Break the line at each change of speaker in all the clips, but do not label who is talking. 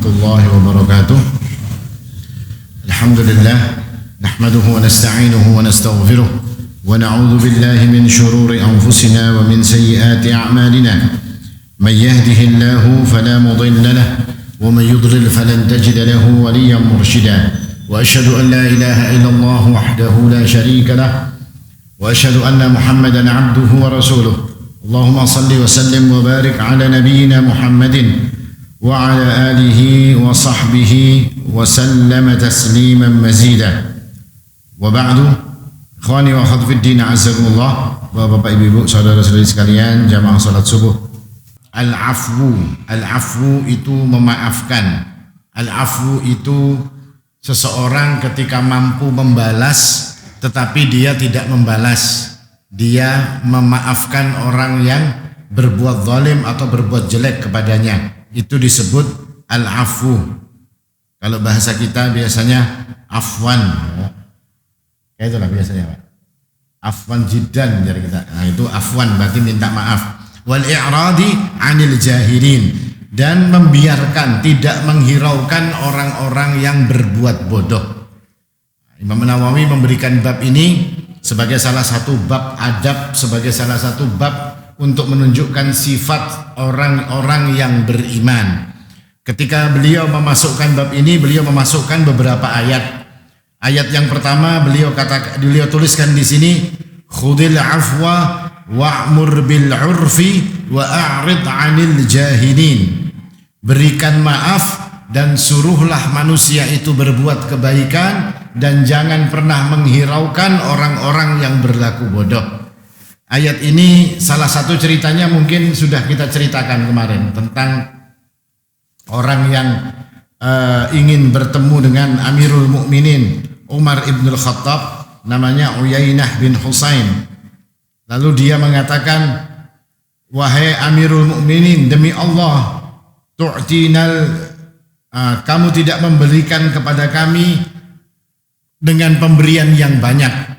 warahmatullahi wabarakatuh. Alhamdulillah nahmaduhu wa nasta'inuhu wa nastaghfiruh wa na'udzu billahi min shururi anfusina wa min sayyiati a'malina. Man yahdihillahu fala mudilla lahu wa man yudlil falan tajida lahu waliyyan murshida. Wa asyhadu an la ilaha illallah wahdahu la syarika lahu wa asyhadu anna Muhammadan 'abduhu wa rasuluh. Allahumma salli wa sallim wa barik ala nabiyyina Muhammadin wa ala alihi wa sahbihi wa sallama tasliman mazida. Wa ba'du, ikhwani wa akhwati fid din, azzakumullah. Bapak ibu saudara-saudari sekalian, jamaah salat subuh. Al-afwu itu memaafkan. Al-afwu itu seseorang ketika mampu membalas tetapi dia tidak membalas. Dia memaafkan orang yang berbuat zalim atau berbuat jelek kepadanya. Itu disebut al-afwu. Kalau bahasa kita biasanya afwan. Ya itulah biasanya, Pak. Afwan jiddan jadi kita. Nah, itu afwan berarti minta maaf. Wal i'radi 'anil jahilin, dan membiarkan, tidak menghiraukan orang-orang yang berbuat bodoh. Imam Nawawi memberikan bab ini sebagai salah satu bab adab, sebagai salah satu bab untuk menunjukkan sifat orang-orang yang beriman. Ketika beliau memasukkan bab ini, beliau memasukkan beberapa ayat. Ayat yang pertama beliau tuliskan di sini, khudil afwa wa'mur bil 'urfi wa a'rid 'anil jahilin. Berikan maaf dan suruhlah manusia itu berbuat kebaikan dan jangan pernah menghiraukan orang-orang yang berlaku bodoh. Ayat ini salah satu ceritanya mungkin sudah kita ceritakan kemarin tentang orang yang ingin bertemu dengan Amirul Mukminin Umar ibn Khattab, namanya Uyainah bin Husain. Lalu dia mengatakan, wahai Amirul Mukminin, demi Allah, kamu tidak memberikan kepada kami dengan pemberian yang banyak.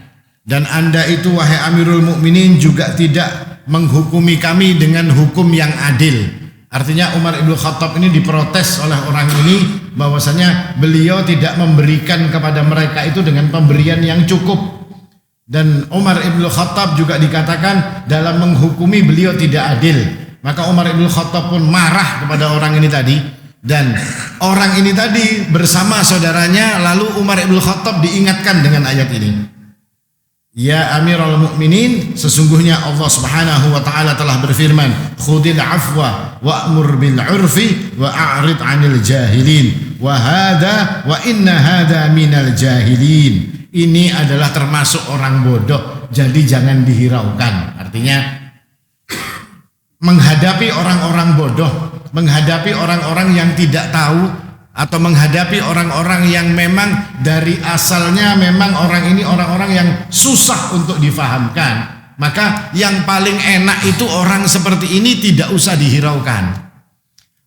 Dan Anda itu, wahai Amirul Mukminin, juga tidak menghukumi kami dengan hukum yang adil. Artinya Umar ibn Khattab ini diprotes oleh orang ini bahwasanya beliau tidak memberikan kepada mereka itu dengan pemberian yang cukup. Dan Umar ibn Khattab juga dikatakan dalam menghukumi beliau tidak adil. Maka Umar ibn Khattab pun marah kepada orang ini tadi. Dan orang ini tadi bersama saudaranya, lalu Umar ibn Khattab diingatkan dengan ayat ini. Ya Amirul Mukminin, sesungguhnya Allah Subhanahu wa taala telah berfirman, khudil afwa wa'mur bil 'urfi wa a'rid 'anil jahilin wa inna hadha minal jahilin. Ini adalah termasuk orang bodoh, jadi jangan dihiraukan. Artinya menghadapi orang-orang bodoh, menghadapi orang-orang yang tidak tahu, atau menghadapi orang-orang yang memang dari asalnya memang orang ini orang-orang yang susah untuk difahamkan, maka yang paling enak itu orang seperti ini tidak usah dihiraukan.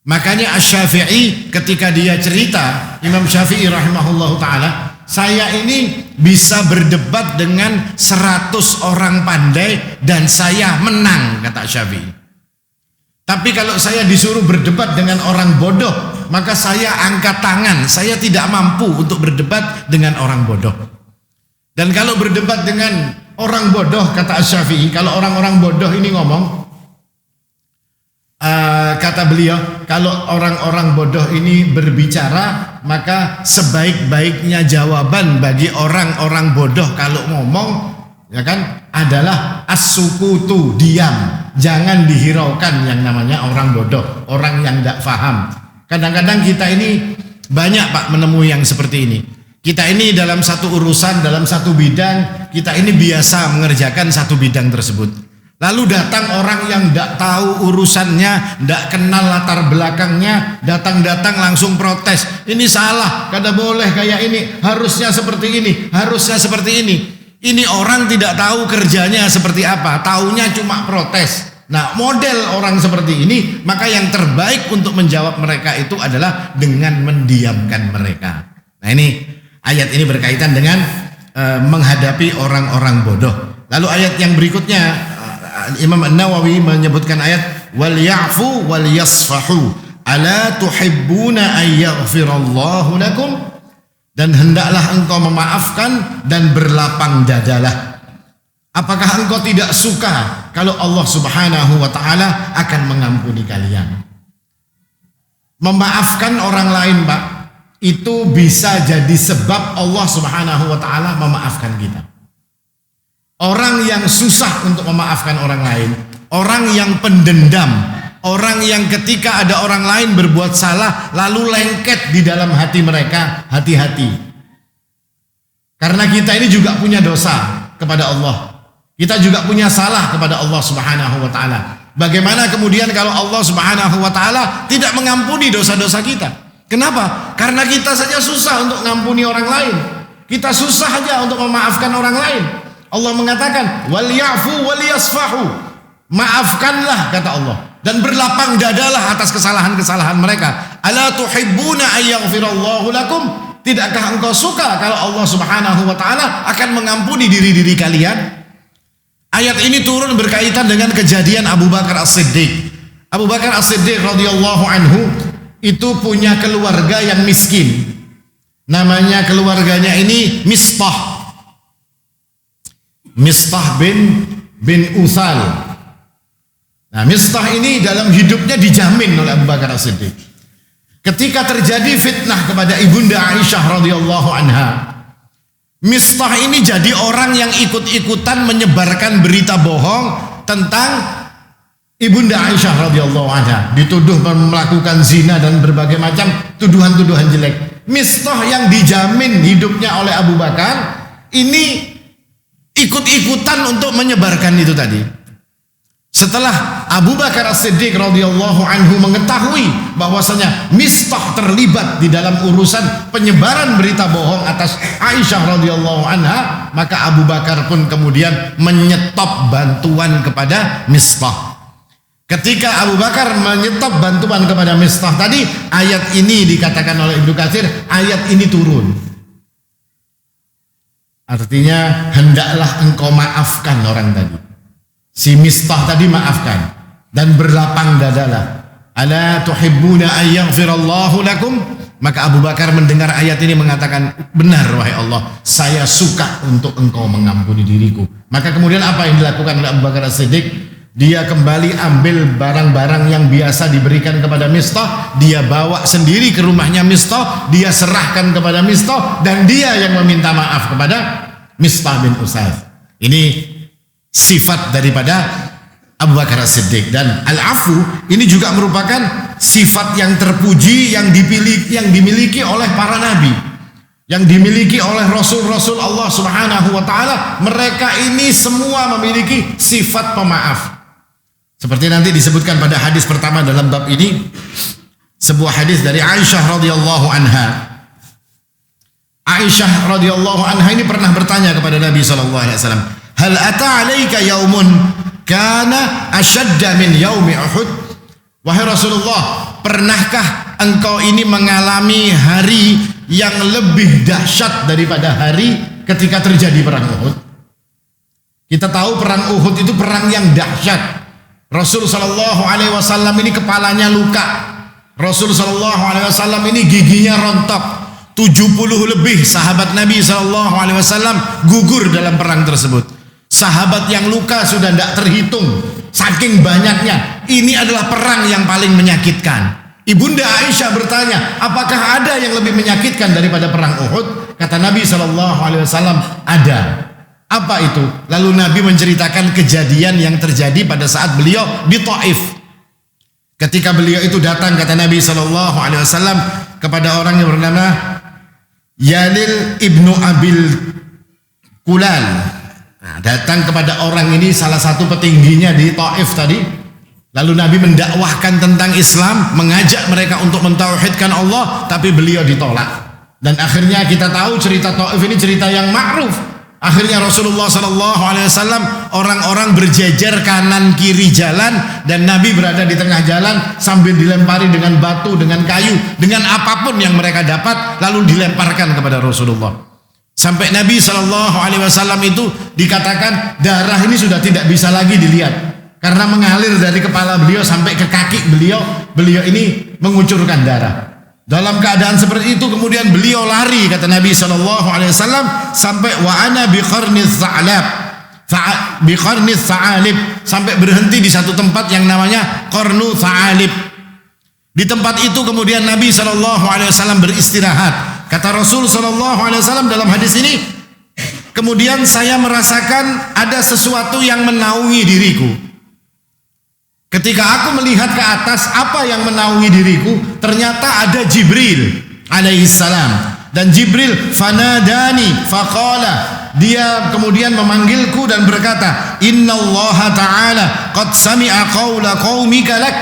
Makanya Asy-Syafi'i ketika dia cerita, Imam Syafi'i rahimahullahu ta'ala, saya ini bisa berdebat dengan 100 orang pandai dan saya menang, kata Syafi'i. Tapi kalau saya disuruh berdebat dengan orang bodoh, maka saya angkat tangan, saya tidak mampu untuk berdebat dengan orang bodoh. Dan kalau berdebat dengan orang bodoh, kata Asy-Syafi'i, kalau orang-orang bodoh ini ngomong, kata beliau, kalau orang-orang bodoh ini berbicara, maka sebaik-baiknya jawaban bagi orang-orang bodoh kalau ngomong, ya kan, adalah as-sukutu, diam. Jangan dihiraukan yang namanya orang bodoh, orang yang tidak paham. Kadang-kadang kita ini banyak, Pak, menemui yang seperti ini. Kita ini dalam satu urusan, dalam satu bidang, kita ini biasa mengerjakan satu bidang tersebut. Lalu datang orang yang tidak tahu urusannya, tidak kenal latar belakangnya, datang-datang langsung protes. Ini salah, kada boleh kayak ini, harusnya seperti ini, harusnya seperti ini. Ini orang tidak tahu kerjanya seperti apa, taunya cuma protes. Nah, model orang seperti ini, maka yang terbaik untuk menjawab mereka itu adalah dengan mendiamkan mereka. Nah, ini ayat ini berkaitan dengan menghadapi orang-orang bodoh. Lalu ayat yang berikutnya, Imam Nawawi menyebutkan ayat wal ya'fu wal yasfahu. Ala tuhibbuna ayyaghfirallahu lakum, dan hendaklah engkau memaafkan dan berlapang dadalah. Apakah engkau tidak suka kalau Allah Subhanahu wa taala akan mengampuni kalian? Memaafkan orang lain, Pak, itu bisa jadi sebab Allah Subhanahu wa taala memaafkan kita. Orang yang susah untuk memaafkan orang lain, orang yang pendendam, orang yang ketika ada orang lain berbuat salah lalu lengket di dalam hati mereka, hati-hati. Karena kita ini juga punya dosa kepada Allah. Kita juga punya salah kepada Allah Subhanahu wa taala. Bagaimana kemudian kalau Allah Subhanahu wa taala tidak mengampuni dosa-dosa kita? Kenapa? Karena kita saja susah untuk mengampuni orang lain. Kita susah saja untuk memaafkan orang lain. Allah mengatakan, "Wal ya'fu wal yasfahu." Maafkanlah, kata Allah, dan berlapang dadalah atas kesalahan-kesalahan mereka. Ala tuhibbuna ayyaghfirallahu lakum? Tidakkah engkau suka kalau Allah Subhanahu wa taala akan mengampuni diri-diri kalian? Ayat ini turun berkaitan dengan kejadian Abu Bakar As-Siddiq. Abu Bakar As-Siddiq radhiyallahu anhu itu punya keluarga yang miskin. Namanya keluarganya ini Mistah. Mistah bin Uthal. Nah, Mistah ini dalam hidupnya dijamin oleh Abu Bakar As-Siddiq. Ketika terjadi fitnah kepada ibunda Aisyah radhiyallahu anha, Mistah ini jadi orang yang ikut-ikutan menyebarkan berita bohong tentang ibunda Aisyah radhiyallahu anha, dituduh melakukan zina dan berbagai macam tuduhan-tuduhan jelek. Mistah yang dijamin hidupnya oleh Abu Bakar ini ikut-ikutan untuk menyebarkan itu tadi. Setelah Abu Bakar As-Siddiq radhiyallahu anhu mengetahui bahwasanya Mistah terlibat di dalam urusan penyebaran berita bohong atas Aisyah radhiyallahu anha, maka Abu Bakar pun kemudian menyetop bantuan kepada Mistah. Ketika Abu Bakar menyetop bantuan kepada Mistah tadi, ayat ini dikatakan oleh Ibnu Katsir, ayat ini turun. Artinya hendaklah engkau maafkan orang tadi. Si Mistah tadi maafkan dan berlapang dadalah. Ala tuhibbuna ayyaghfirallahu lakum? Maka Abu Bakar mendengar ayat ini mengatakan, benar wahai Allah, saya suka untuk engkau mengampuni diriku. Maka kemudian apa yang dilakukan oleh Abu Bakar As-Siddiq? Dia kembali ambil barang-barang yang biasa diberikan kepada Mistah, dia bawa sendiri ke rumahnya Mistah, dia serahkan kepada Mistah, dan dia yang meminta maaf kepada Mistah bin Uthal. Ini sifat daripada Abu Bakar As-Siddiq. Dan al-afu ini juga merupakan sifat yang terpuji yang dimiliki oleh para nabi, yang dimiliki oleh rasul-rasul Allah Subhanahu wa taala. Mereka ini semua memiliki sifat pemaaf. Seperti nanti disebutkan pada hadis pertama dalam bab ini, sebuah hadis dari Aisyah radhiyallahu anha. Aisyah radhiyallahu anha ini pernah bertanya kepada Nabi sallallahu alaihi wasallam, hal ata alaika yaumun kana ashadda min yaumi Uhud? Wahai Rasulullah, pernahkah engkau ini mengalami hari yang lebih dahsyat daripada hari ketika terjadi perang Uhud? Kita tahu perang Uhud itu perang yang dahsyat. Rasul sallallahu alaihi wasallam ini kepalanya luka. Rasul sallallahu alaihi wasallam ini giginya rontok. 70 lebih sahabat Nabi sallallahu alaihi wasallam gugur dalam perang tersebut. Sahabat yang luka sudah tidak terhitung, saking banyaknya. Ini adalah perang yang paling menyakitkan. Ibunda Aisyah bertanya, apakah ada yang lebih menyakitkan daripada perang Uhud? Kata Nabi SAW, ada. Apa itu? Lalu Nabi menceritakan kejadian yang terjadi pada saat beliau di Taif. Ketika beliau itu datang, kata Nabi SAW, kepada orang yang bernama Yalil ibnu Abil Kulal. Nah, datang kepada orang ini, salah satu petingginya di Taif tadi. Lalu Nabi mendakwahkan tentang Islam, mengajak mereka untuk mentauhidkan Allah, tapi beliau ditolak. Dan akhirnya kita tahu cerita Taif ini cerita yang ma'ruf. Akhirnya Rasulullah SAW, orang-orang berjejer kanan kiri jalan, dan Nabi berada di tengah jalan sambil dilempari dengan batu, dengan kayu, dengan apapun yang mereka dapat, lalu dilemparkan kepada Rasulullah. Sampai Nabi SAW itu dikatakan darah ini sudah tidak bisa lagi dilihat. Karena mengalir dari kepala beliau sampai ke kaki beliau ini mengucurkan darah. Dalam keadaan seperti itu kemudian beliau lari, kata Nabi SAW, sampai wa ana biqarniz sa'alib, sampai berhenti di satu tempat yang namanya Qarnu Sa'alib. Di tempat itu kemudian Nabi SAW beristirahat. Kata Rasul SAW dalam hadis ini, kemudian saya merasakan ada sesuatu yang menaungi diriku. Ketika aku melihat ke atas, apa yang menaungi diriku? Ternyata ada Jibril alaihissalam. Dan Jibril fanadani faqala, dia kemudian memanggilku dan berkata, innallaha ta'ala qad sami'a qawla qaumika lak.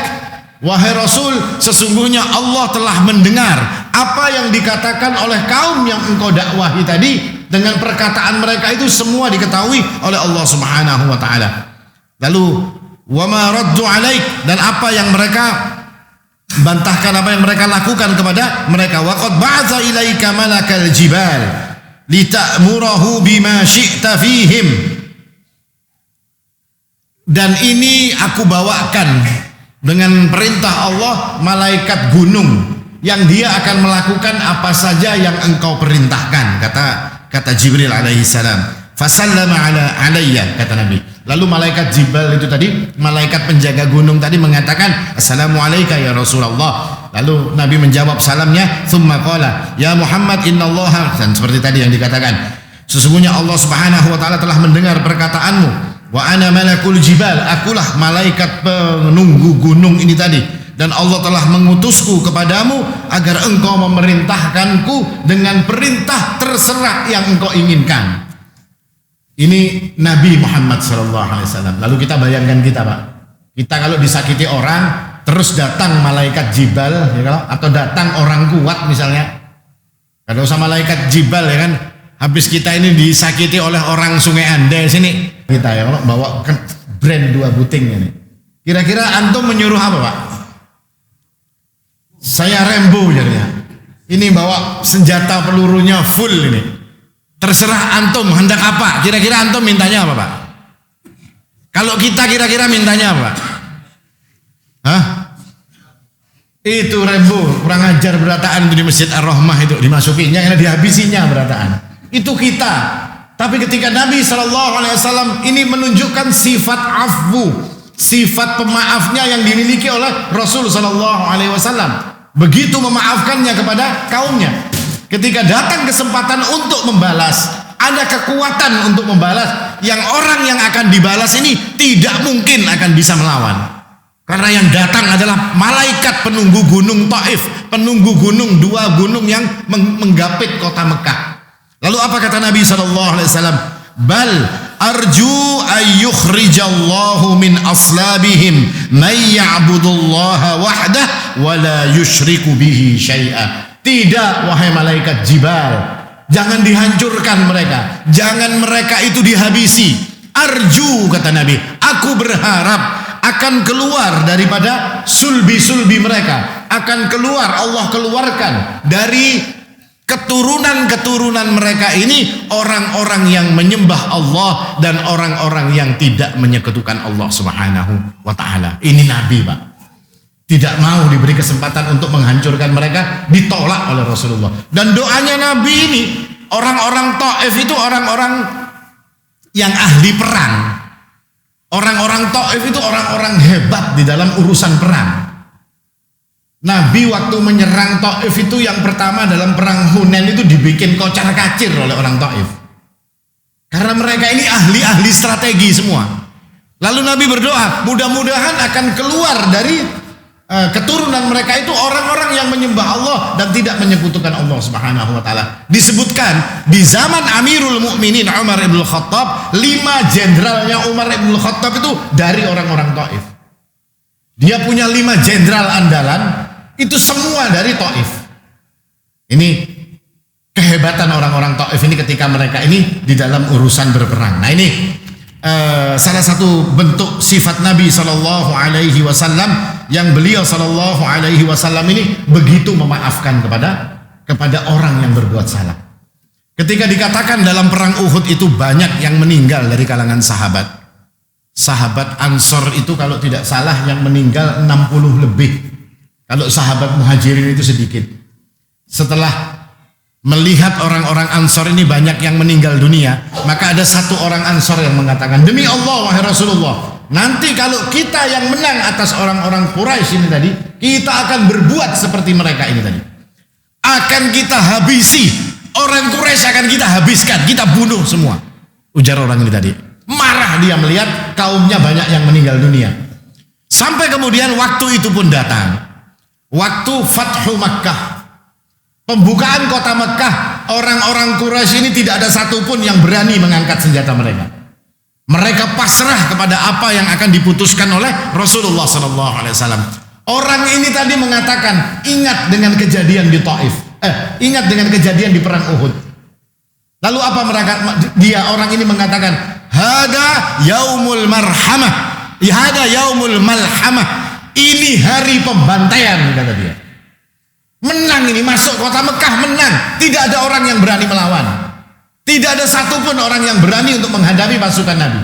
Wahai Rasul, sesungguhnya Allah telah mendengar apa yang dikatakan oleh kaum yang engkau dakwahi tadi. Dengan perkataan mereka itu semua diketahui oleh Allah Subhanahu wa ta'ala. Lalu wa ma raddu alaik, dan apa yang mereka bantahkan, apa yang mereka lakukan kepada mereka. Wa qad ba'atha ilaika malakal jibal lita'murahu bima syi'ta fihim, dan ini aku bawakan dengan perintah Allah malaikat gunung yang dia akan melakukan apa saja yang engkau perintahkan, kata Jibril alaihi salam. Fasallama alayya, kata Nabi. Lalu malaikat Jibril itu tadi, malaikat penjaga gunung tadi mengatakan, assalamualaikum ya Rasulullah. Lalu Nabi menjawab salamnya, thumma qala ya Muhammad innallaha, dan seperti tadi yang dikatakan, sesungguhnya Allah Subhanahu wa taala telah mendengar perkataanmu. Wa ana malakul jibal, akulah malaikat penunggu gunung ini tadi, dan Allah telah mengutusku kepadamu agar engkau memerintahkanku dengan perintah terserah yang engkau inginkan. Ini Nabi Muhammad SAW. Lalu kita bayangkan kita, Pak, kita kalau disakiti orang terus datang malaikat Jibal, ya, atau datang orang kuat misalnya, kalau usah malaikat Jibal, ya kan, habis kita ini disakiti oleh orang Sungai Ande sini, kita ya kalau bawa brand 2 buting ini, kira-kira antum menyuruh apa, Pak? Saya Rembo jadinya, ini bawa senjata pelurunya full ini. Terserah antum hendak apa. Kira-kira antum mintanya apa, Pak? Kalau kita kira-kira mintanya apa, Pak? Hah? Itu Rembo, kurang ajar berataan di Masjid Ar-Rahmah itu, dimasukinya karena dihabisinya berataan. Itu kita. Tapi ketika Nabi SAW ini menunjukkan sifat afwu, sifat pemaafnya yang dimiliki oleh Rasul SAW. Begitu memaafkannya kepada kaumnya. Ketika datang kesempatan untuk membalas, ada kekuatan untuk membalas, yang orang yang akan dibalas ini tidak mungkin akan bisa melawan. Karena yang datang adalah malaikat penunggu gunung Taif, penunggu gunung, 2 gunung yang menggapit kota Mekah. Lalu apa kata Nabi SAW? Bal arju ayyukhrijallahu min aslabihim may ya'budullaha wahdah wa la yushriku bihi syai'a. Tidak, wahai malaikat Jibal, jangan dihancurkan mereka, jangan mereka itu dihabisi. Arju, kata Nabi, aku berharap akan keluar daripada sulbi-sulbi mereka, akan keluar, Allah keluarkan dari keturunan-keturunan mereka ini orang-orang yang menyembah Allah dan orang-orang yang tidak menyekutukan Allah Subhanahu wa ta'ala. Ini Nabi, Pak, tidak mau diberi kesempatan untuk menghancurkan mereka, ditolak oleh Rasulullah. Dan doanya Nabi ini, orang-orang Taif itu orang-orang yang ahli perang. Orang-orang Taif itu orang-orang hebat di dalam urusan perang. Nabi waktu menyerang Taif itu yang pertama dalam perang Hunain itu dibikin kocar kacir oleh orang Taif. Karena mereka ini ahli-ahli strategi semua. Lalu Nabi berdoa, mudah-mudahan akan keluar dari keturunan mereka itu orang-orang yang menyembah Allah dan tidak menyekutukan Allah Subhanahu wa ta'ala. Disebutkan di zaman Amirul Mukminin Umar ibn Khattab, 5 jenderalnya Umar ibn Khattab itu dari orang-orang Taif. Dia punya 5 jenderal andalan, itu semua dari Taif. Ini kehebatan orang-orang Taif ini ketika mereka ini di dalam urusan berperang. Nah, ini salah satu bentuk sifat Nabi Sallallahu Alaihi Wasallam, yang beliau Sallallahu Alaihi Wasallam ini begitu memaafkan kepada orang yang berbuat salah. Ketika dikatakan dalam perang Uhud itu banyak yang meninggal dari kalangan sahabat, sahabat Ansor itu kalau tidak salah yang meninggal 60 lebih. Kalau sahabat Muhajirin itu sedikit. Setelah melihat orang-orang Ansor ini banyak yang meninggal dunia, maka ada satu orang Ansor yang mengatakan, demi Allah wahai Rasulullah, nanti kalau kita yang menang atas orang-orang Quraisy ini tadi, kita akan berbuat seperti mereka ini tadi. Akan kita habisi, orang Quraisy akan kita habiskan, kita bunuh semua. Ujar orang ini tadi. Marah dia melihat kaumnya banyak yang meninggal dunia. Sampai kemudian waktu itu pun datang. Waktu Fathu Makkah, pembukaan kota Makkah, orang-orang Quraisy ini tidak ada satupun yang berani mengangkat senjata mereka. Mereka pasrah kepada apa yang akan diputuskan oleh Rasulullah SAW. Orang ini tadi mengatakan, ingat dengan kejadian di Taif, ingat dengan kejadian di perang Uhud. Lalu apa mereka? Orang ini mengatakan, hada yaumul marhamah, hada yaumul malhamah. Ini hari pembantaian, kata dia. Menang ini, masuk kota Mekah menang. Tidak ada orang yang berani melawan. Tidak ada satupun orang yang berani untuk menghadapi pasukan Nabi.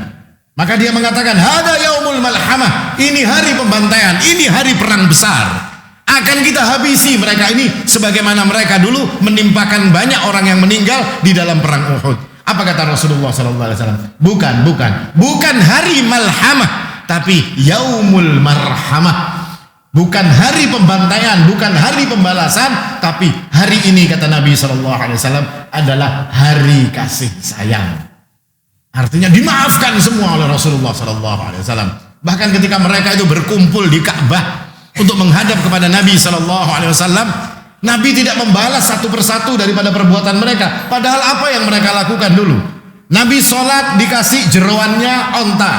Maka dia mengatakan, hada yaumul malhamah. Ini hari pembantaian, ini hari perang besar. Akan kita habisi mereka ini sebagaimana mereka dulu menimpakan banyak orang yang meninggal di dalam perang Uhud. Apa kata Rasulullah SAW? Bukan hari malhamah, tapi yaumul marhamah. Bukan hari pembantaian, bukan hari pembalasan, tapi hari ini kata Nabi SAW adalah hari kasih sayang. Artinya dimaafkan semua oleh Rasulullah SAW. Bahkan ketika mereka itu berkumpul di Ka'bah untuk menghadap kepada Nabi SAW, Nabi tidak membalas satu persatu daripada perbuatan mereka. Padahal apa yang mereka lakukan dulu? Nabi sholat dikasih jeroannya onta.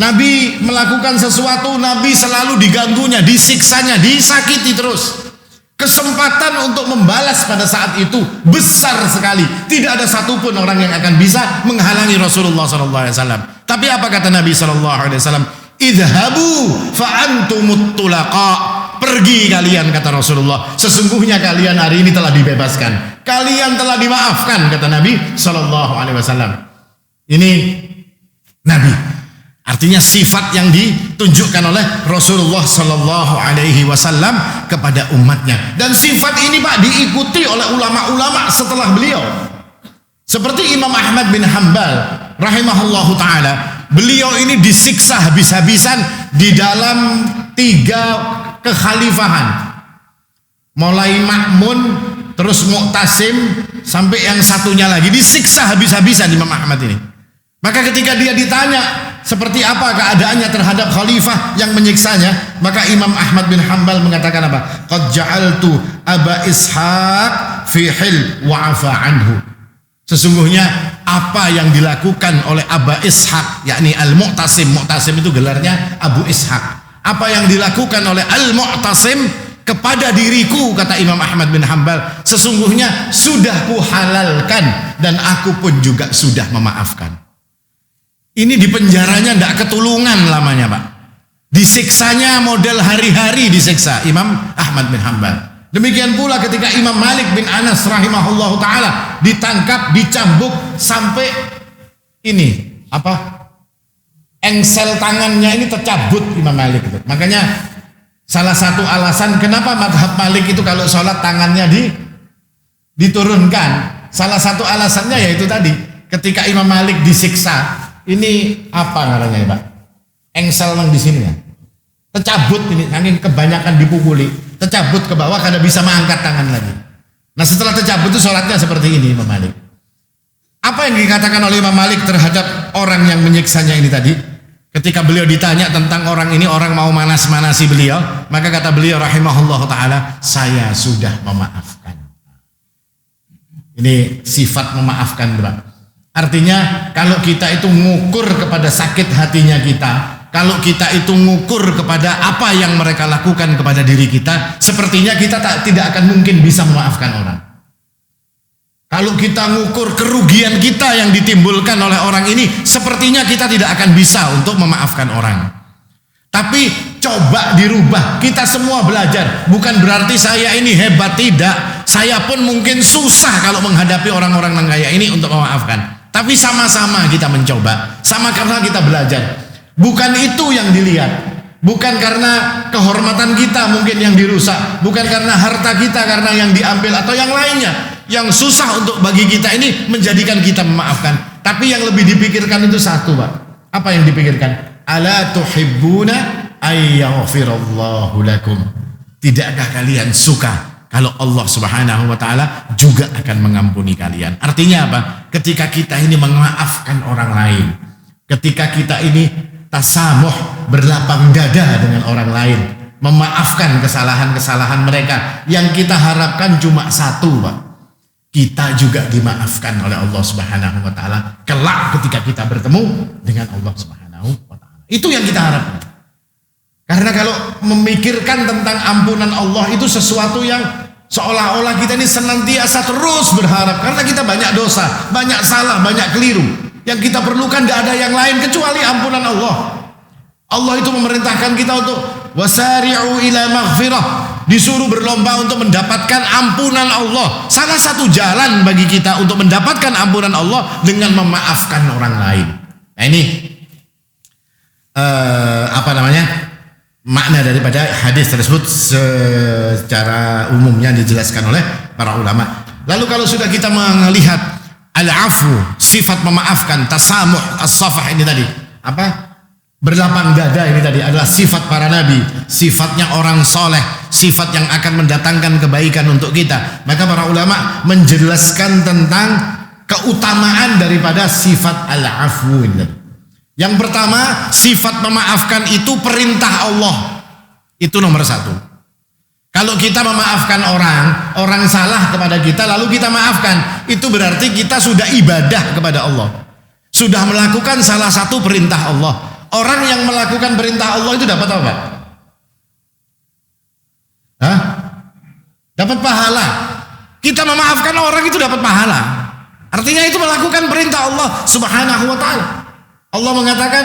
Nabi melakukan sesuatu, Nabi selalu diganggunya, disiksanya, disakiti terus. Kesempatan untuk membalas pada saat itu besar sekali. Tidak ada satupun orang yang akan bisa menghalangi Rasulullah SAW. Tapi apa kata Nabi SAW? Idhabu fa'antumut tulaqa. Pergi kalian, kata Rasulullah. Sesungguhnya kalian hari ini telah dibebaskan. Kalian telah dimaafkan, kata Nabi SAW. Ini Nabi. Artinya sifat yang ditunjukkan oleh Rasulullah Sallallahu Alaihi Wasallam kepada umatnya, dan sifat ini Pak diikuti oleh ulama-ulama setelah beliau, seperti Imam Ahmad bin Hanbal rahimahullahu taala. Beliau ini disiksa habis-habisan di dalam 3 kekhalifahan, mulai Ma'mun, terus Mu'tasim, sampai yang satunya lagi disiksa habis-habisan Imam Ahmad ini. Maka ketika dia ditanya seperti apa keadaannya terhadap khalifah yang menyiksanya, maka Imam Ahmad bin Hanbal mengatakan apa? Qad ja'altu Aba Ishaq fi hil wa afa anhu. Sesungguhnya apa yang dilakukan oleh Aba Ishaq, yakni Al-Mu'tasim, Mu'tasim itu gelarnya Abu Ishaq. Apa yang dilakukan oleh Al-Mu'tasim kepada diriku, kata Imam Ahmad bin Hanbal, sesungguhnya sudah kuhalalkan dan aku pun juga sudah memaafkan. Ini di penjaranya tidak ketulungan lamanya Pak. Disiksanya model hari-hari disiksa Imam Ahmad bin Hanbal. Demikian pula ketika Imam Malik bin Anas rahimahullahu ta'ala ditangkap, dicambuk sampai ini engsel tangannya ini tercabut Imam Malik itu. Makanya salah satu alasan kenapa madhab Malik itu kalau sholat tangannya diturunkan, salah satu alasannya yaitu tadi ketika Imam Malik disiksa. Ini apa namanya ya Pak? Engsel yang di sini ya. Tercabut ini, angin kebanyakan dipukuli, tercabut ke bawah karena bisa mengangkat tangan lagi. Nah setelah tercabut itu sholatnya seperti ini Imam Malik. Apa yang dikatakan oleh Imam Malik terhadap orang yang menyiksanya ini tadi? Ketika beliau ditanya tentang orang ini, orang mau manas-manasi beliau, maka kata beliau rahimahullah ta'ala, saya sudah memaafkan. Ini sifat memaafkan Pak. Artinya kalau kita itu ngukur kepada sakit hatinya kita, kalau kita itu ngukur kepada apa yang mereka lakukan kepada diri kita, sepertinya kita tidak akan mungkin bisa memaafkan orang. Kalau kita ngukur kerugian kita yang ditimbulkan oleh orang ini, sepertinya kita tidak akan bisa untuk memaafkan orang. Tapi coba dirubah, kita semua belajar. Bukan berarti saya ini hebat, tidak. Saya pun mungkin susah kalau menghadapi orang-orang yang kayak ini untuk memaafkan. Tapi sama-sama kita mencoba, sama karena kita belajar. Bukan itu yang dilihat. Bukan karena kehormatan kita mungkin yang dirusak, bukan karena harta kita karena yang diambil atau yang lainnya. Yang susah untuk bagi kita ini menjadikan kita memaafkan. Tapi yang lebih dipikirkan itu satu, Pak. Apa yang dipikirkan? Ala tuhibbuna ayyaghfirallahu lakum. Tidakkah kalian suka kalau Allah Subhanahu wa taala juga akan mengampuni kalian? Artinya apa? Ketika kita ini memaafkan orang lain, ketika kita ini tasamuh, berlapang dada dengan orang lain, memaafkan kesalahan-kesalahan mereka, yang kita harapkan cuma satu, Pak. Kita juga dimaafkan oleh Allah Subhanahu wa taala kelak ketika kita bertemu dengan Allah Subhanahu wa taala. Itu yang kita harapkan. Karena kalau memikirkan tentang ampunan Allah itu sesuatu yang seolah-olah kita ini senantiasa terus berharap, karena kita banyak dosa, banyak salah, banyak keliru. Yang kita perlukan tidak ada yang lain kecuali ampunan Allah. Allah itu memerintahkan kita untuk wasari'u ila maghfirah, disuruh berlomba untuk mendapatkan ampunan Allah. Salah satu jalan bagi kita untuk mendapatkan ampunan Allah dengan memaafkan orang lain. Nah ini makna daripada hadis tersebut secara umumnya dijelaskan oleh para ulama. Lalu kalau sudah kita melihat al-afu, sifat memaafkan, tasamuh, as-safah ini tadi, berlapang dada ini tadi adalah sifat para nabi, sifatnya orang soleh, sifat yang akan mendatangkan kebaikan untuk kita. Maka para ulama menjelaskan tentang keutamaan daripada sifat al-afu ini tadi. Yang pertama, sifat memaafkan itu perintah Allah. Itu nomor satu. Kalau kita memaafkan orang salah kepada kita lalu kita maafkan, itu berarti kita sudah ibadah kepada Allah, sudah melakukan salah satu perintah Allah. Orang yang melakukan perintah Allah itu dapat apa? Dapat pahala. Kita memaafkan orang itu dapat pahala. Artinya itu melakukan perintah Allah Subhanahu wa taala. Allah mengatakan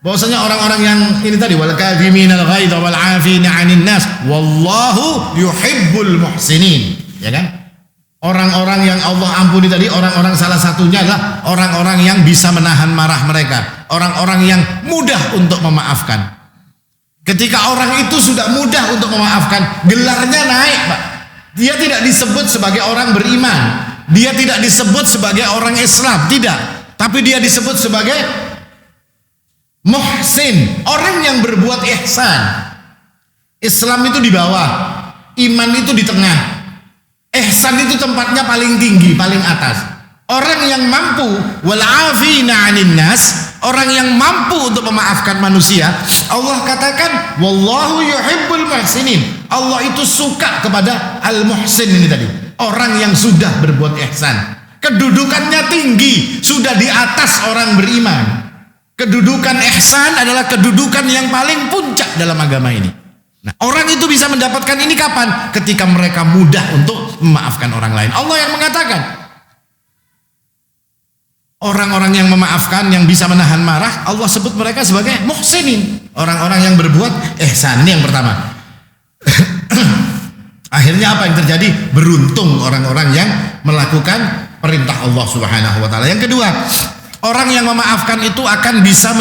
bahwasanya orang-orang yang ini tadi, wal kadhiminal ghaidha wal 'afina 'anil nas wallahu yuhibbul muhsinin, ya kan? Orang-orang yang Allah ampuni tadi, orang-orang salah satunya adalah orang-orang yang bisa menahan marah mereka, orang-orang yang mudah untuk memaafkan. Ketika orang itu sudah mudah untuk memaafkan, gelarnya naik, Pak. Dia tidak disebut sebagai orang beriman, dia tidak disebut sebagai orang Islam, tidak, tapi dia disebut sebagai muhsin, orang yang berbuat ihsan. Islam itu di bawah, iman itu di tengah, ihsan itu tempatnya paling tinggi, paling atas. Orang yang mampu wal 'afina 'anil nas, orang yang mampu untuk memaafkan manusia, Allah katakan wallahu yuhibbul muhsinin. Allah itu suka kepada al-muhsin ini tadi, orang yang sudah berbuat ihsan. Kedudukannya tinggi, sudah di atas orang beriman. Kedudukan ihsan adalah kedudukan yang paling puncak dalam agama ini. Nah, orang itu bisa mendapatkan ini kapan? Ketika mereka mudah untuk memaafkan orang lain. Allah yang mengatakan, orang-orang yang memaafkan, yang bisa menahan marah, Allah sebut mereka sebagai muhsinin, orang-orang yang berbuat ihsan. Ini yang pertama. Akhirnya apa yang terjadi? Beruntung orang-orang yang melakukan perintah Allah Subhanahu wa taala. Yang kedua, orang yang memaafkan itu akan bisa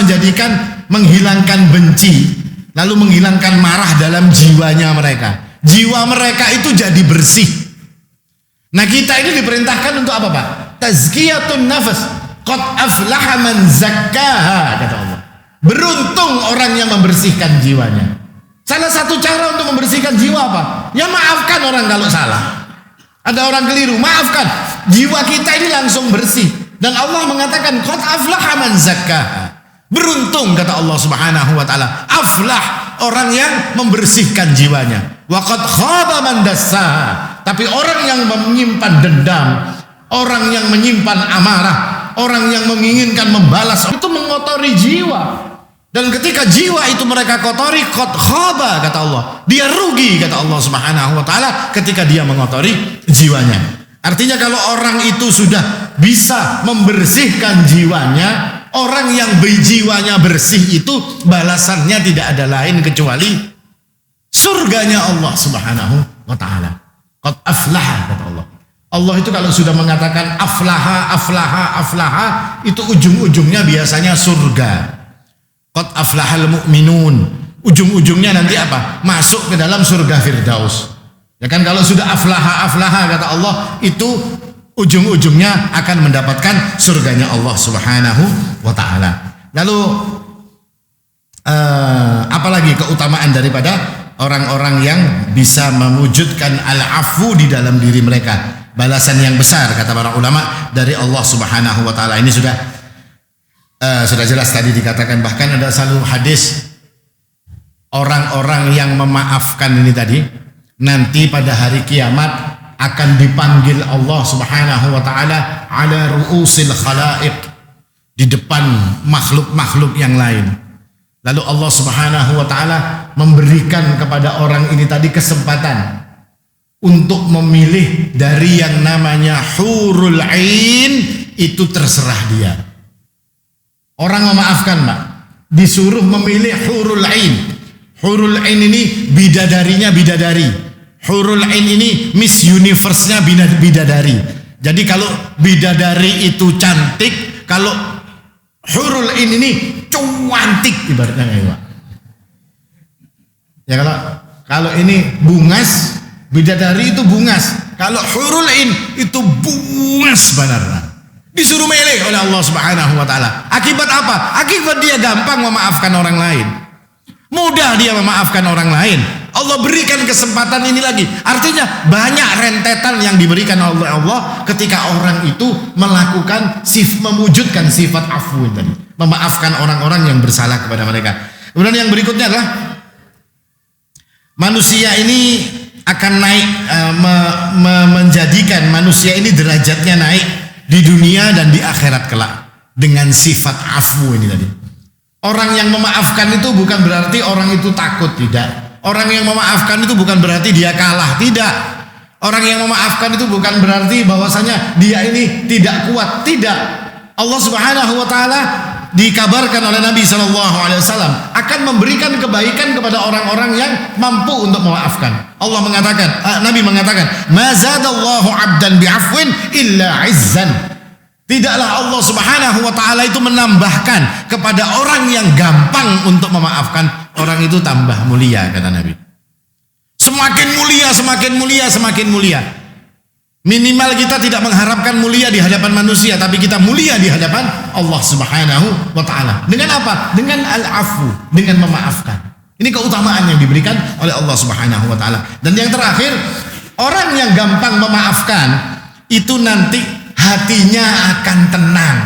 menghilangkan benci, lalu menghilangkan marah dalam jiwanya mereka. Jiwa mereka itu jadi bersih. Nah, kita ini diperintahkan untuk apa, Pak? Tazkiyatun nafas. Qad aflaha man zakkaha, kata Allah. Beruntung orang yang membersihkan jiwanya. Salah satu cara untuk membersihkan jiwa apa? Ya maafkan orang kalau salah. Ada orang keliru, maafkan. Jiwa kita ini langsung bersih. Dan Allah mengatakan qad aflaha man zakkaha. Beruntung, kata Allah Subhanahu wa taala, aflah, orang yang membersihkan jiwanya. Wa qad khaba man dassaha. Tapi orang yang menyimpan dendam, orang yang menyimpan amarah, orang yang menginginkan membalas, itu mengotori jiwa. Dan ketika jiwa itu mereka kotori, qad khaba, kata Allah, dia rugi, kata Allah Subhanahu wa taala, ketika dia mengotori jiwanya. Artinya kalau orang itu sudah bisa membersihkan jiwanya, orang yang jiwanya bersih itu balasannya tidak ada lain kecuali surganya Allah Subhanahu wa taala. Qad aflaha, kata Allah. Allah itu kalau sudah mengatakan aflaha, aflaha, aflaha, itu ujung-ujungnya biasanya surga. Qad aflahal mu'minun. Ujung-ujungnya nanti apa? Masuk ke dalam surga Firdaus. Ya kan, kalau sudah aflaha kata Allah, itu ujung-ujungnya akan mendapatkan surganya Allah Subhanahu wa taala. Lalu apalagi keutamaan daripada orang-orang yang bisa mewujudkan al-afu di dalam diri mereka? Balasan yang besar kata para ulama dari Allah Subhanahu wa taala. Ini sudah jelas tadi dikatakan, bahkan ada satu hadis orang-orang yang memaafkan ini tadi nanti pada hari kiamat akan dipanggil Allah Subhanahu wa taala ala ru'usil khalaiq, di depan makhluk-makhluk yang lain. Lalu Allah Subhanahu wa taala memberikan kepada orang ini tadi kesempatan untuk memilih dari yang namanya hurul ain. Itu terserah dia. Orang memaafkan, Pak, disuruh memilih hurul ain. Hurul ain ini bidadarinya bidadari. Hurul ain ini Miss Universe-nya bidadari. Jadi kalau bidadari itu cantik, kalau hurul ain ini cuantik ibaratnya kayak Pak. Ya kalau ini bungas, bidadari itu bungas. Kalau hurul ain itu bungas benar. Disuruh milih oleh Allah Subhanahu wa taala. Akibat apa? Akibat dia gampang memaafkan orang lain. Mudah dia memaafkan orang lain. Allah berikan kesempatan ini lagi. Artinya banyak rentetan yang diberikan oleh Allah ketika orang itu melakukan mewujudkan sifat afwu tadi, memaafkan orang-orang yang bersalah kepada mereka. Kemudian yang berikutnya adalah manusia ini akan naik, menjadikan manusia ini derajatnya naik di dunia dan di akhirat kelak dengan sifat afwu ini tadi. Orang yang memaafkan itu bukan berarti orang itu takut, tidak. Orang yang memaafkan itu bukan berarti dia kalah, tidak. Orang yang memaafkan itu bukan berarti bahwasanya dia ini tidak kuat, tidak. Allah Subhanahu wa taala dikabarkan oleh Nabi sallallahu alaihi wasallam akan memberikan kebaikan kepada orang-orang yang mampu untuk memaafkan. Allah mengatakan, Nabi mengatakan, "Ma zadallahu 'abdan bi'afwin illa 'izzan." Tidaklah Allah Subhanahu wa taala itu menambahkan kepada orang yang gampang untuk memaafkan, orang itu tambah mulia kata Nabi. Semakin mulia, semakin mulia, semakin mulia. Minimal kita tidak mengharapkan mulia di hadapan manusia, tapi kita mulia di hadapan Allah Subhanahu wa taala. Dengan apa? Dengan al-afu, dengan memaafkan. Ini keutamaan yang diberikan oleh Allah Subhanahu wa taala. Dan yang terakhir, orang yang gampang memaafkan itu nanti hatinya akan tenang,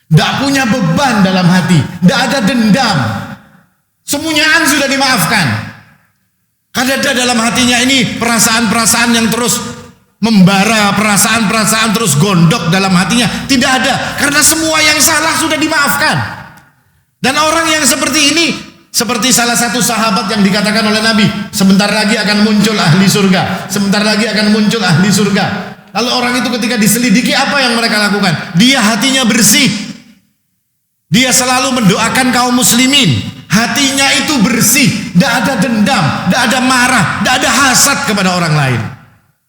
tidak punya beban dalam hati, tidak ada dendam, semuanya sudah dimaafkan. Karena ada dalam hatinya ini perasaan-perasaan yang terus membara, perasaan-perasaan terus gondok dalam hatinya, tidak ada, karena semua yang salah sudah dimaafkan. Dan orang yang seperti ini, seperti salah satu sahabat yang dikatakan oleh Nabi, sebentar lagi akan muncul ahli surga, sebentar lagi akan muncul ahli surga. Lalu orang itu ketika diselidiki, apa yang mereka lakukan? Dia hatinya bersih. Dia selalu mendoakan kaum muslimin. Hatinya itu bersih. Tidak ada dendam, tidak ada marah, tidak ada hasad kepada orang lain.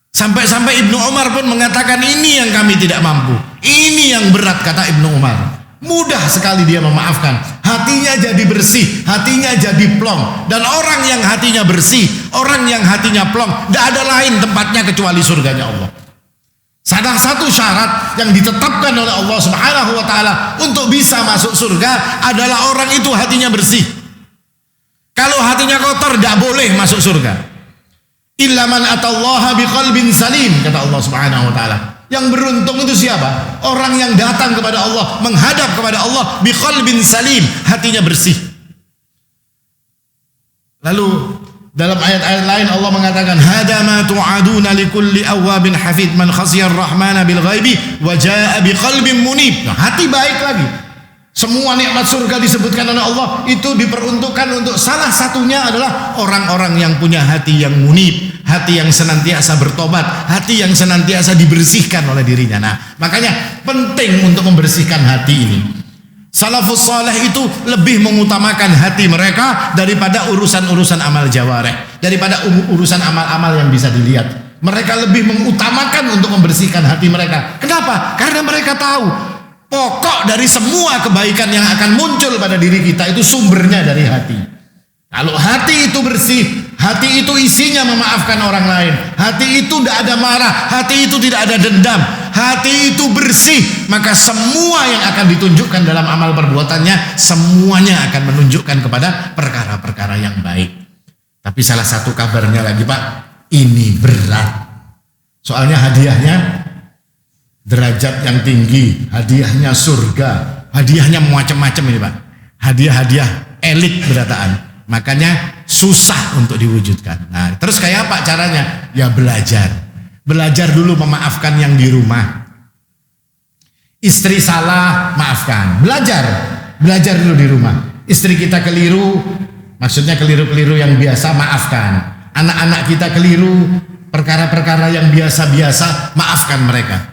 Sampai-sampai Ibnu Umar pun mengatakan, ini yang kami tidak mampu. Ini yang berat, kata Ibnu Umar. Mudah sekali dia memaafkan. Hatinya jadi bersih, hatinya jadi plong. Dan orang yang hatinya bersih, orang yang hatinya plong, tidak ada lain tempatnya kecuali surganya Allah. Salah satu syarat yang ditetapkan oleh Allah Subhanahu wa taala untuk bisa masuk surga adalah orang itu hatinya bersih. Kalau hatinya kotor tidak boleh masuk surga. Illa man atallaha biqalbin salim, kata Allah Subhanahu wa taala. Yang beruntung itu siapa? Orang yang datang kepada Allah, menghadap kepada Allah biqalbin salim, hatinya bersih. Lalu dalam ayat-ayat lain Allah mengatakan, hada ma tu'aduna likulli awwabin hafid man khasiyar rahmana bil ghaibi wa jaa biqalbin munib. Nah, hati baik lagi. Semua nikmat surga disebutkan oleh Allah itu diperuntukkan untuk salah satunya adalah orang-orang yang punya hati yang munib, hati yang senantiasa bertobat, hati yang senantiasa dibersihkan oleh dirinya. Nah, makanya penting untuk membersihkan hati ini. Salafus saleh itu lebih mengutamakan hati mereka daripada urusan-urusan amal jawareh, daripada urusan amal-amal yang bisa dilihat. Mereka lebih mengutamakan untuk membersihkan hati mereka. Kenapa? Karena mereka tahu Pokok dari semua kebaikan yang akan muncul pada diri kita itu sumbernya dari hati. Kalau hati itu bersih, hati itu isinya memaafkan orang lain, hati itu tidak ada marah, hati itu tidak ada dendam, hati itu bersih, maka semua yang akan ditunjukkan dalam amal perbuatannya semuanya akan menunjukkan kepada perkara-perkara yang baik. Tapi salah satu kabarnya lagi, Pak, ini berat. Soalnya hadiahnya derajat yang tinggi, hadiahnya surga, hadiahnya macam-macam ini, Pak. Hadiah-hadiah elit berataan. Makanya susah untuk diwujudkan. Nah, terus kayak apa caranya? Ya belajar. Belajar dulu memaafkan yang di rumah. Istri salah, maafkan. Belajar dulu di rumah. Istri kita keliru, maksudnya keliru-keliru yang biasa, maafkan. Anak-anak kita keliru, perkara-perkara yang biasa-biasa, maafkan mereka.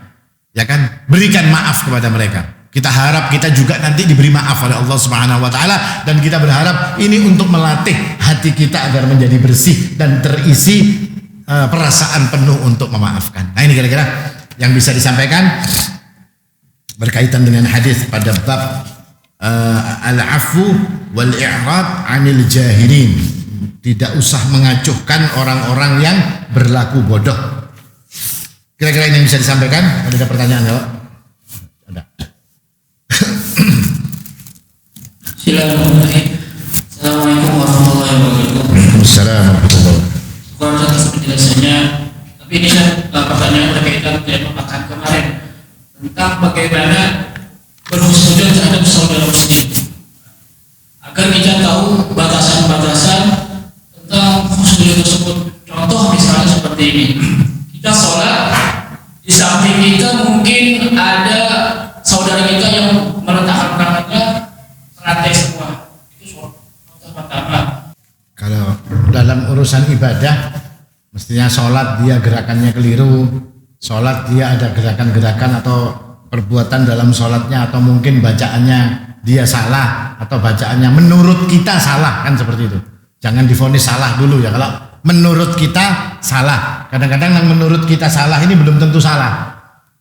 Ya kan, berikan maaf kepada mereka. Kita harap kita juga nanti diberi maaf oleh Allah Subhanahu wa taala, dan kita berharap ini untuk melatih hati kita agar menjadi bersih dan terisi perasaan penuh untuk memaafkan. Nah, ini kira-kira yang bisa disampaikan berkaitan dengan hadis pada bab al-'afwu wal i'rad 'anil jahilin. Tidak usah mengacuhkan orang-orang yang berlaku bodoh. Kira-kira ini yang bisa disampaikan. Ada pertanyaan ya, Pak? Ada.
Silakan. Assalamualaikum warahmatullahi wabarakatuh.
Waalaikumsalam warahmatullahi wabarakatuh.
Kurang atas penjelasannya. Tapi ini pertanyaan berkaitan tema makan kemarin tentang bagaimana berhusnuzon terhadap saudara muslim, agar kita tahu batasan-batasan tentang husnuzon tersebut. Contoh misalnya seperti ini. Kita sholat, di samping kita mungkin ada saudara kita yang meletakkan tangannya teratai semua. Itu contoh pertama.
Kalau dalam urusan ibadah, mestinya sholat dia gerakannya keliru, sholat dia ada gerakan-gerakan atau perbuatan dalam sholatnya, atau mungkin bacaannya dia salah, atau bacaannya menurut kita salah, kan seperti itu. Jangan divonis salah dulu ya. Kalau menurut kita salah, kadang-kadang yang menurut kita salah ini belum tentu salah.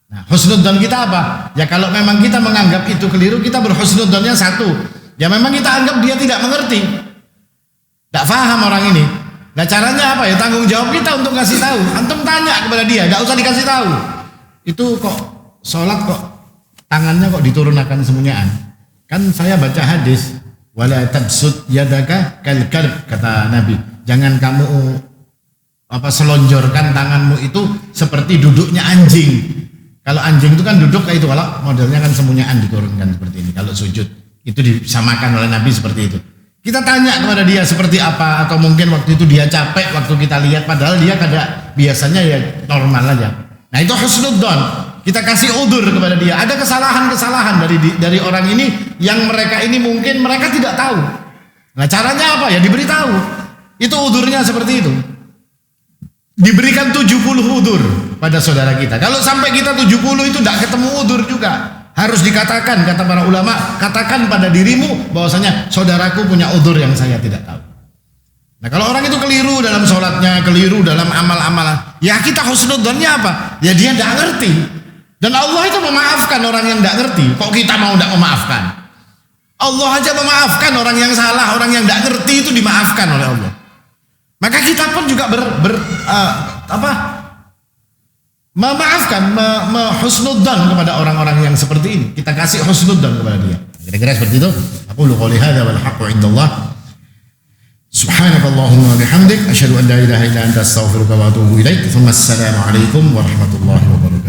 Nah, husnudzon kita apa? Ya kalau memang kita menganggap itu keliru, kita berhusnudzonnya satu. Ya memang kita anggap dia tidak mengerti, tidak paham orang ini. Nah, caranya apa ya? Tanggung jawab kita untuk kasih tahu. Antum tanya kepada dia, nggak usah dikasih tahu. Itu kok sholat kok tangannya kok diturunkan semuanyaan. Kan saya baca hadis, wala tabsut yadaka kal karb, kata Nabi. Jangan kamu selonjorkan tanganmu itu seperti duduknya anjing. Kalau anjing itu kan duduk kayak itu, kalau modelnya kan semuanyaan diturunkan seperti ini. Kalau sujud itu disamakan oleh Nabi seperti itu. Kita tanya kepada dia seperti apa, atau mungkin waktu itu dia capek waktu kita lihat, padahal dia biasanya ya normal aja. Nah, itu husnudzon. Kita kasih udzur kepada dia. Ada kesalahan-kesalahan dari orang ini yang mereka ini mungkin mereka tidak tahu. Nah, caranya apa ya? Diberitahu. Itu udzurnya seperti itu. Diberikan 70 udzur pada saudara kita. Kalau sampai kita 70 itu tidak ketemu udzur juga. Harus dikatakan, kata para ulama, katakan pada dirimu bahwasanya saudaraku punya udzur yang saya tidak tahu. Nah, kalau orang itu keliru dalam sholatnya, keliru dalam amal-amal, ya kita husnudzonnya apa? Ya dia tidak ngerti. Dan Allah itu memaafkan orang yang tidak ngerti. Kok kita mau tidak memaafkan? Allah aja memaafkan orang yang salah, orang yang tidak ngerti itu dimaafkan oleh Allah. Maka kita pun juga memaafkan, husnudzon kepada orang-orang yang seperti ini. Kita kasih husnudzon kepada dia. Kira-kira seperti itu. Aku qouli hadza wal haqqu 'indallah. Subhanakallahumma wa bihamdik asyhadu an la ilaha illa anta astaghfiruka wa atubu ilaik. Assalamu alaikum warahmatullahi wabarakatuh.